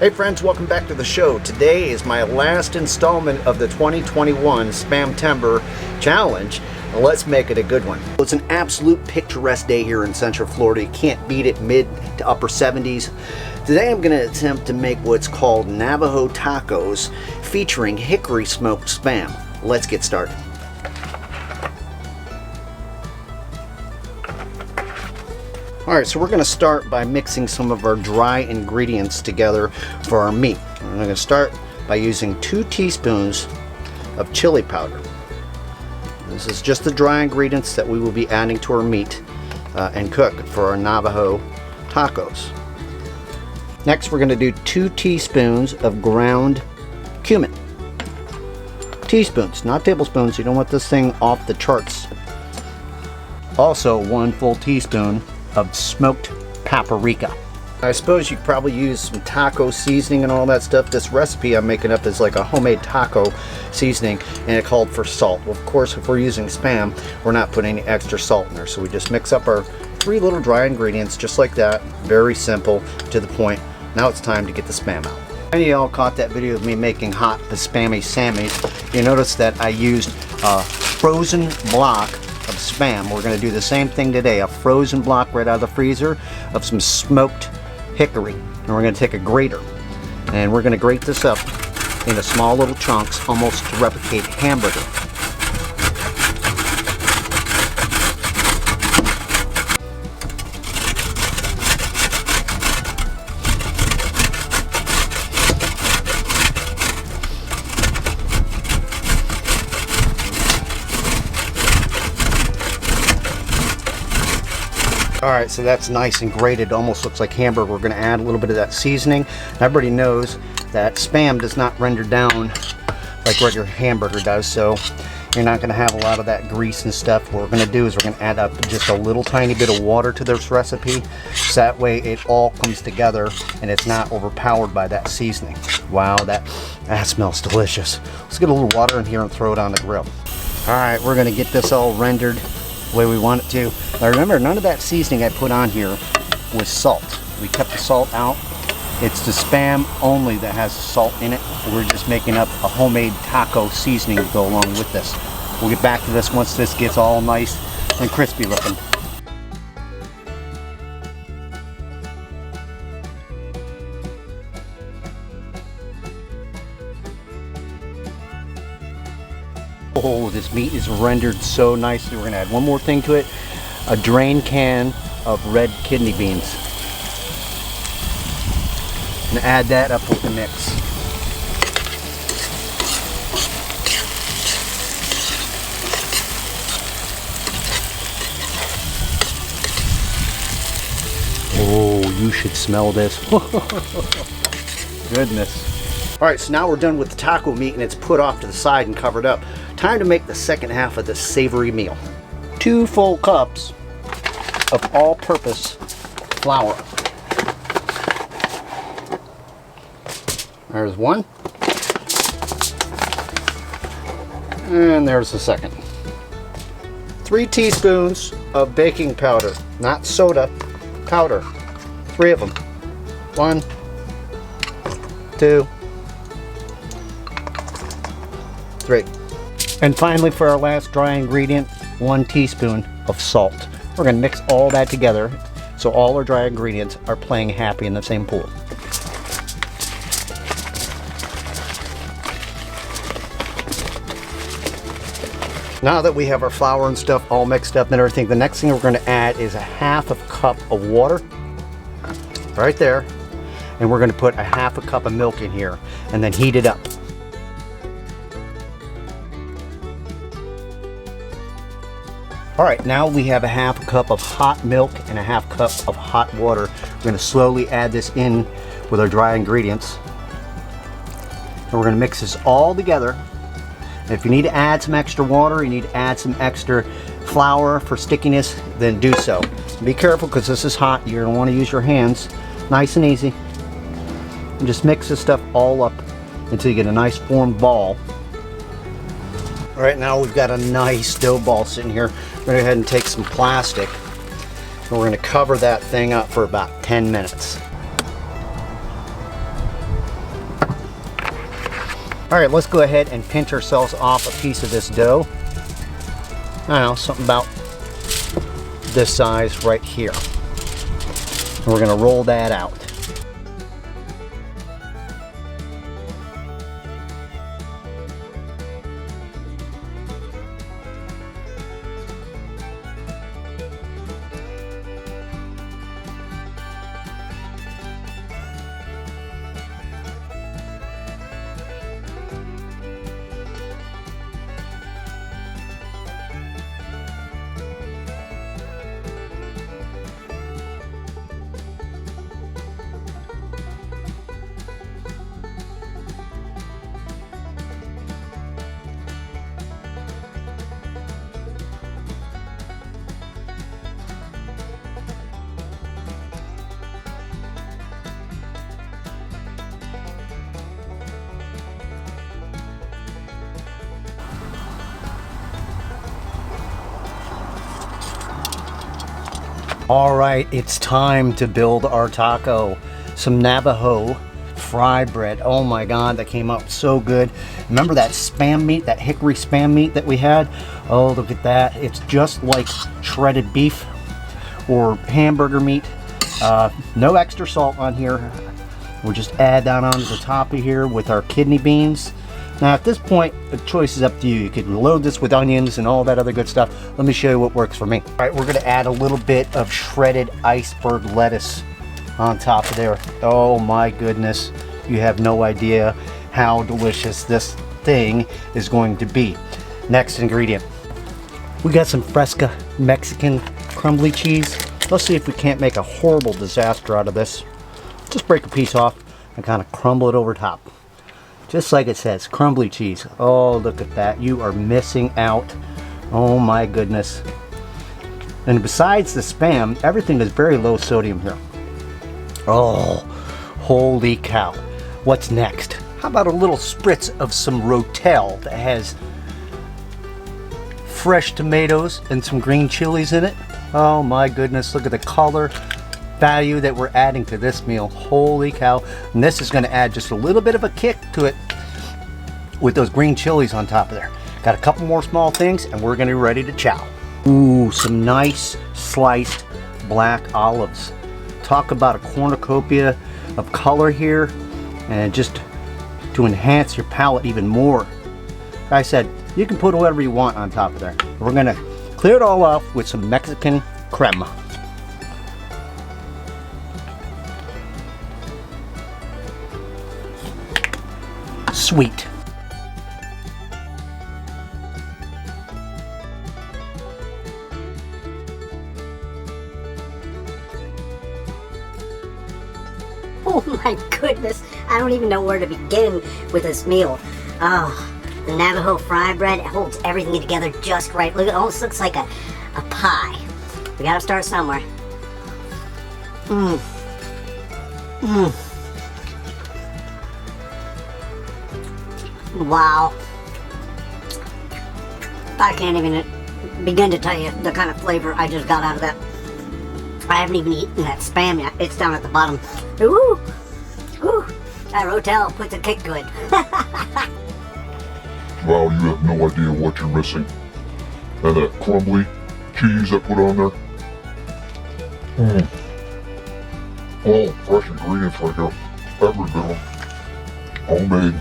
Hey friends, welcome back to the show. Today is my last installment of the 2021 Spamtember Challenge. Now let's make it a good one. It's an absolute picturesque day here in Central Florida. You can't beat it, mid to upper 70s. Today I'm going to attempt to make what's called Navajo tacos featuring hickory smoked Spam. Let's get started. Alright, so we're going to start by mixing some of our dry ingredients together for our meat. I'm going to start by using 2 teaspoons of chili powder. This is just the dry ingredients that we will be adding to our meat and cook for our Navajo tacos. Next, we're going to do 2 teaspoons of ground cumin. Teaspoons, not tablespoons. You don't want this thing off the charts. Also, 1 full teaspoon of smoked paprika. I suppose you could probably use some taco seasoning and all that stuff. This recipe I'm making up is like a homemade taco seasoning, and it called for salt. Well, of course, if we're using Spam, we're not putting any extra salt in there. So we just mix up our 3 little dry ingredients just like that. Very simple, to the point. Now it's time to get the Spam out. Many of y'all caught that video of me making hot the spammy sammies. You notice that I used a frozen block of Spam. We're going to do the same thing today. A frozen block right out of the freezer of some smoked hickory. And we're going to take a grater and we're going to grate this up into small little chunks, almost to replicate hamburger. Alright, so that's nice and grated. Almost looks like hamburger. We're going to add a little bit of that seasoning. Everybody knows that Spam does not render down like regular hamburger does, so you're not going to have a lot of that grease and stuff. What we're going to do is we're going to add up just a little tiny bit of water to this recipe, so that way it all comes together and it's not overpowered by that seasoning. Wow, that smells delicious. Let's get a little water in here and throw it on the grill. Alright, we're going to get this all rendered the way we want it to. Now remember, none of that seasoning I put on here was salt. We kept the salt out. It's the Spam only that has salt in it. We're just making up a homemade taco seasoning to go along with this. We'll get back to this once this gets all nice and crispy looking. Oh, this meat is rendered so nicely. We're going to add one more thing to it. A drained can of red kidney beans. And add that up with the mix. Oh, you should smell this. Goodness. Alright, so now we're done with the taco meat and it's put off to the side and covered up. Time to make the second half of this savory meal. 2 full cups of all-purpose flour. There's one. And there's the second. 3 teaspoons of baking powder, not soda, powder. 3 of them. 1, 2, 3. And finally, for our last dry ingredient, 1 teaspoon of salt. We're going to mix all that together so all our dry ingredients are playing happy in the same pool. Now that we have our flour and stuff all mixed up and everything, the next thing we're going to add is a 1/2 cup of water right there. And we're going to put a 1/2 cup of milk in here and then heat it up. Alright, now we have a 1/2 cup of hot milk and a 1/2 cup of hot water. We're going to slowly add this in with our dry ingredients. And we're going to mix this all together. And if you need to add some extra water, you need to add some extra flour for stickiness, then do so. Be careful because this is hot. You're going to want to use your hands. Nice and easy. And just mix this stuff all up until you get a nice formed ball. Alright, now we've got a nice dough ball sitting here. We're going to go ahead and take some plastic and we're going to cover that thing up for about 10 minutes. All right, let's go ahead and pinch ourselves off a piece of this dough. I don't know, something about this size right here. And we're gonna roll that out. All right, it's time to build our taco. Some Navajo fry bread. Oh my God, that came out so good. Remember that Spam meat, that Hickory Spam meat that we had? Oh, look at that. It's just like shredded beef or hamburger meat. No extra salt on here. We'll just add that onto the top of here with our kidney beans. Now at this point, the choice is up to you. You could load this with onions and all that other good stuff. Let me show you what works for me. All right, we're gonna add a little bit of shredded iceberg lettuce on top of there. Oh my goodness, you have no idea how delicious this thing is going to be. Next ingredient. We got some Fresca Mexican crumbly cheese. Let's see if we can't make a horrible disaster out of this. Just break a piece off and kind of crumble it over top. Just like it says, crumbly cheese. Oh, look at that. You are missing out. Oh my goodness. And besides the Spam, everything is very low sodium here. Oh, holy cow. What's next? How about a little spritz of some Rotel that has fresh tomatoes and some green chilies in it? Oh my goodness, look at the color value that we're adding to this meal. Holy cow. And this is going to add just a little bit of a kick to it with those green chilies on top of there. Got a couple more small things and we're going to be ready to chow. Ooh, some nice sliced black olives. Talk about a cornucopia of color here, and just to enhance your palate even more. Like I said, you can put whatever you want on top of there. We're going to clear it all off with some Mexican crema. Sweet. Oh my goodness, I don't even know where to begin with this meal. Oh, the Navajo fry bread, it holds everything together just right. Look, it almost looks like a pie. We gotta start somewhere. Wow. I can't even begin to tell you the kind of flavor I just got out of that. I haven't even eaten that Spam yet. It's down at the bottom. Ooh, ooh, that Rotel puts a kick good. Wow, you have no idea what you're missing. And that crumbly cheese I put on there. All fresh ingredients right here. Every bit of them. Homemade,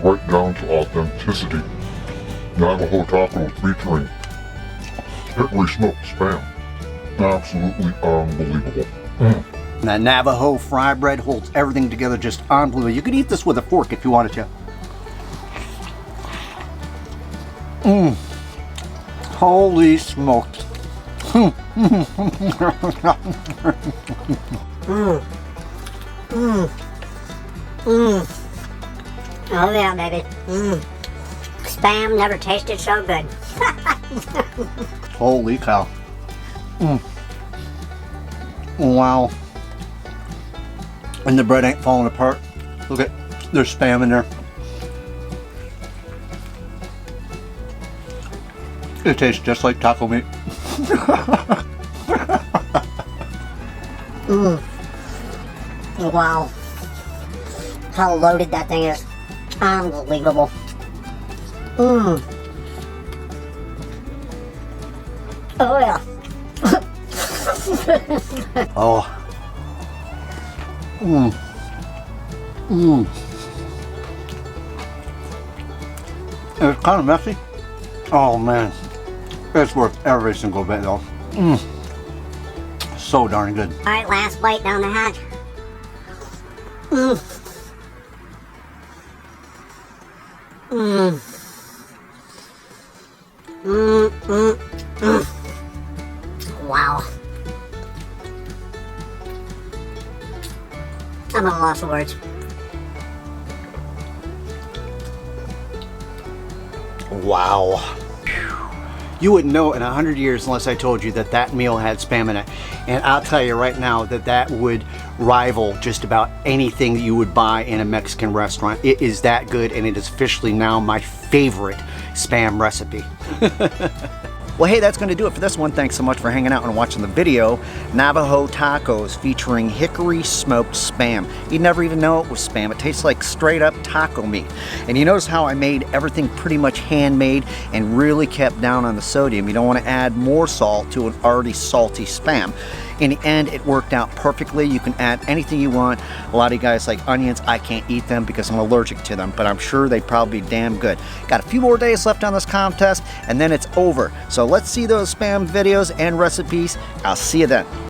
right down to authenticity. Navajo tacos featuring Hickory smoked Spam. Absolutely unbelievable. And that Navajo fry bread holds everything together just unbelievable. You could eat this with a fork if you wanted to. Holy smokes. Oh yeah, baby. Spam never tasted so good. Holy cow. Wow. And the bread ain't falling apart. Look at, there's Spam in there. It tastes just like taco meat. Wow. How loaded that thing is. Unbelievable. Mmm. Oh yeah. Oh. Mmm. Mmm. It's kind of messy. Oh man. It's worth every single bit though. Mmm. So darn good. Alright, last bite down the hatch. Mmm. Mmm. Mmm, mmm, mmm. Wow. I'm at a loss of words. Wow. You wouldn't know in 100 years unless I told you that that meal had Spam in it. And I'll tell you right now that that would rival just about anything that you would buy in a Mexican restaurant. It is that good, and it is officially now my favorite Spam recipe. Well, hey, that's going to do it for this one. Thanks so much for hanging out and watching the video. Navajo tacos featuring hickory smoked Spam. You'd never even know it was Spam. It tastes like straight up taco meat. And you notice how I made everything pretty much handmade and really kept down on the sodium. You don't want to add more salt to an already salty Spam. In the end, it worked out perfectly. You can add anything you want. A lot of you guys like onions. I can't eat them because I'm allergic to them, but I'm sure they'd probably be damn good. Got a few more days left on this contest, and then it's over. So let's see those Spam videos and recipes. I'll see you then.